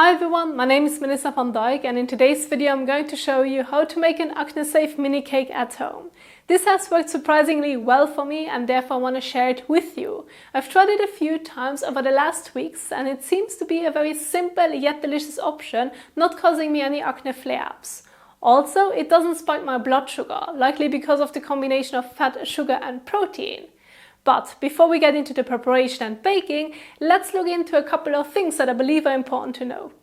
Hi everyone, my name is Melissa van Dijk and in today's video I'm going to show you how to make an acne-safe mini cake at home. This has worked surprisingly well for me and therefore I want to share it with you. I've tried it a few times over the last weeks and it seems to be a very simple yet delicious option, not causing me any acne flare-ups. Also, it doesn't spike my blood sugar, likely because of the combination of fat, sugar and protein. But before we get into the preparation and baking, let's look into a couple of things that I believe are important to know.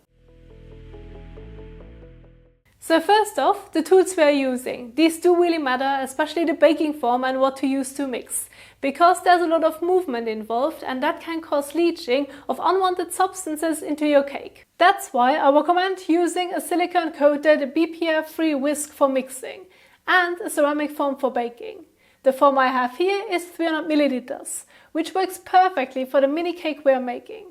So first off, the tools we are using. These do really matter, especially the baking form and what to use to mix, because there's a lot of movement involved and that can cause leaching of unwanted substances into your cake. That's why I recommend using a silicone-coated BPA-free whisk for mixing and a ceramic form for baking. The form I have here is 300 milliliters, which works perfectly for the mini cake we are making.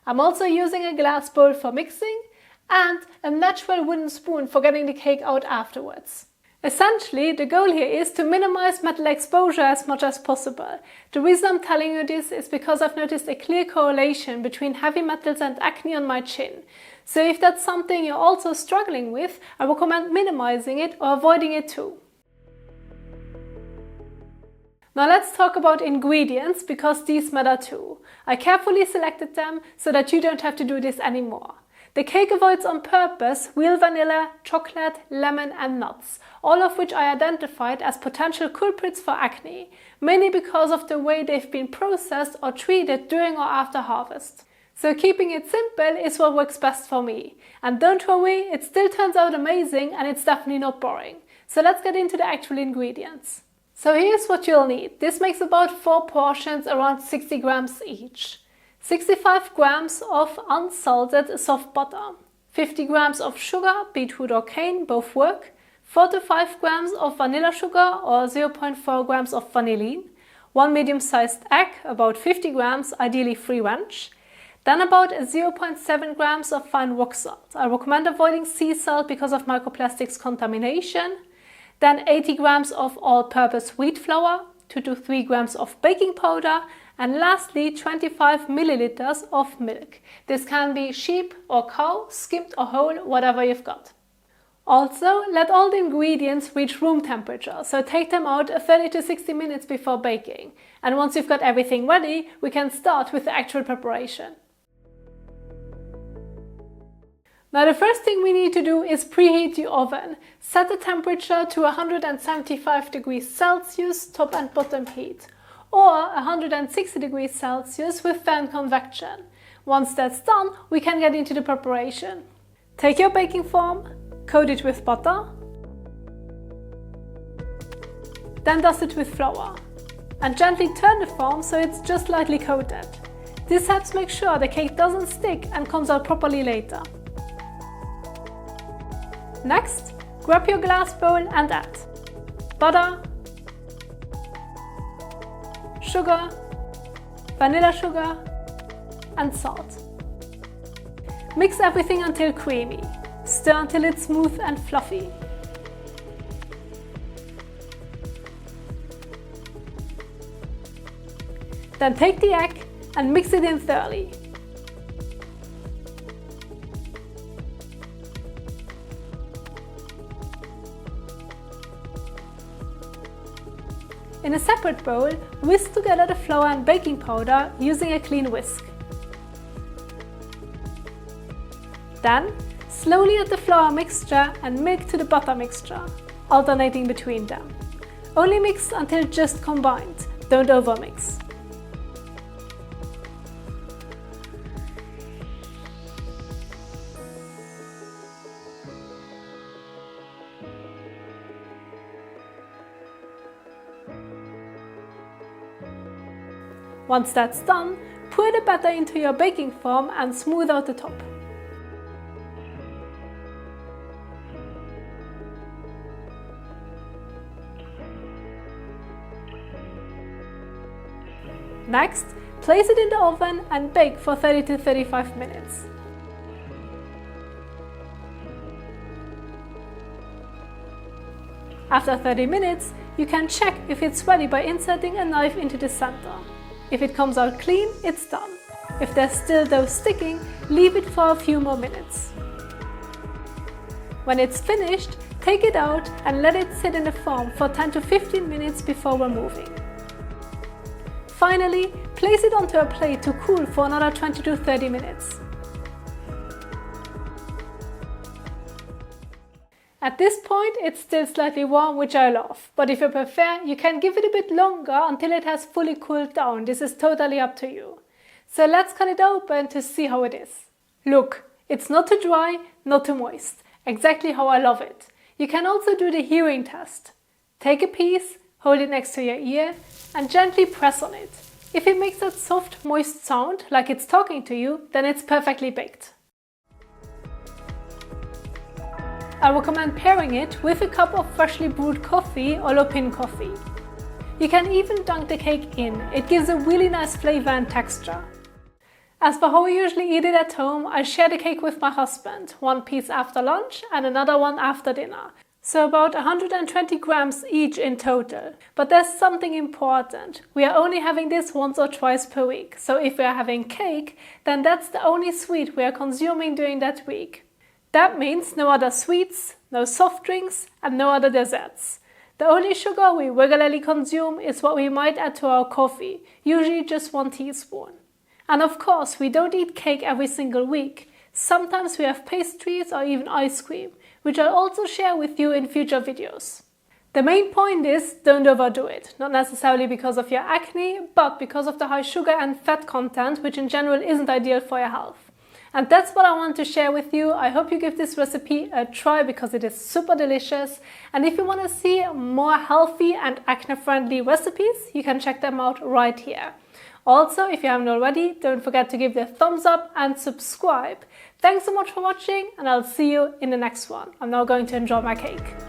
I'm also using a glass bowl for mixing and a natural wooden spoon for getting the cake out afterwards. Essentially, the goal here is to minimize metal exposure as much as possible. The reason I'm telling you this is because I've noticed a clear correlation between heavy metals and acne on my chin. So if that's something you're also struggling with, I recommend minimizing it or avoiding it too. Now let's talk about ingredients because these matter too. I carefully selected them so that you don't have to do this anymore. The cake avoids on purpose real vanilla, chocolate, lemon and nuts, all of which I identified as potential culprits for acne, mainly because of the way they've been processed or treated during or after harvest. So keeping it simple is what works best for me. And don't worry, it still turns out amazing and it's definitely not boring. So let's get into the actual ingredients. So here's what you'll need. This makes about 4 portions around 60 grams each. 65 grams of unsalted soft butter, 50 grams of sugar, beetroot or cane, both work, 4 to 5 grams of vanilla sugar or 0.4 grams of vanillin, 1 medium-sized egg, about 50 grams, ideally free range, then about 0.7 grams of fine rock salt. I recommend avoiding sea salt because of microplastics contamination. Then 80 grams of all-purpose wheat flour, 2 to 3 grams of baking powder, and lastly 25 milliliters of milk. This can be sheep or cow, skimmed or whole, whatever you've got. Also, let all the ingredients reach room temperature, so take them out 30 to 60 minutes before baking. And once you've got everything ready, we can start with the actual preparation. Now the first thing we need to do is preheat the oven. Set the temperature to 175 degrees Celsius top and bottom heat, or 160 degrees Celsius with fan convection. Once that's done, we can get into the preparation. Take your baking form, coat it with butter, then dust it with flour, and gently turn the form so it's just lightly coated. This helps make sure the cake doesn't stick and comes out properly later. Next, grab your glass bowl and add butter, sugar, vanilla sugar and salt. Mix everything until creamy. Stir until it's smooth and fluffy. Then take the egg and mix it in thoroughly. In a separate bowl, whisk together the flour and baking powder using a clean whisk. Then, slowly add the flour mixture and milk to the butter mixture, alternating between them. Only mix until just combined, don't overmix. Once that's done, pour the batter into your baking form and smooth out the top. Next, place it in the oven and bake for 30 to 35 minutes. After 30 minutes, you can check if it's ready by inserting a knife into the center. If it comes out clean, it's done. If there's still dough sticking, leave it for a few more minutes. When it's finished, take it out and let it sit in the foam for 10 to 15 minutes before removing. Finally, place it onto a plate to cool for another 20 to 30 minutes. At this point, it's still slightly warm, which I love, but if you prefer, you can give it a bit longer until it has fully cooled down. This is totally up to you. So let's cut it open to see how it is. Look, it's not too dry, not too moist. Exactly how I love it. You can also do the hearing test. Take a piece, hold it next to your ear, and gently press on it. If it makes that soft, moist sound, like it's talking to you, then it's perfectly baked. I recommend pairing it with a cup of freshly brewed coffee or Lopin coffee. You can even dunk the cake in, it gives a really nice flavor and texture. As for how I usually eat it at home, I share the cake with my husband, one piece after lunch and another one after dinner. So about 120 grams each in total. But there's something important. We are only having this once or twice per week. So if we are having cake, then that's the only sweet we are consuming during that week. That means no other sweets, no soft drinks, and no other desserts. The only sugar we regularly consume is what we might add to our coffee, usually just 1 teaspoon. And of course, we don't eat cake every single week. Sometimes we have pastries or even ice cream, which I'll also share with you in future videos. The main point is, don't overdo it, not necessarily because of your acne, but because of the high sugar and fat content, which in general isn't ideal for your health. And that's what I want to share with you. I hope you give this recipe a try because it is super delicious. And if you want to see more healthy and acne-friendly recipes, you can check them out right here. Also, if you haven't already, don't forget to give it a thumbs up and subscribe. Thanks so much for watching, and I'll see you in the next one. I'm now going to enjoy my cake.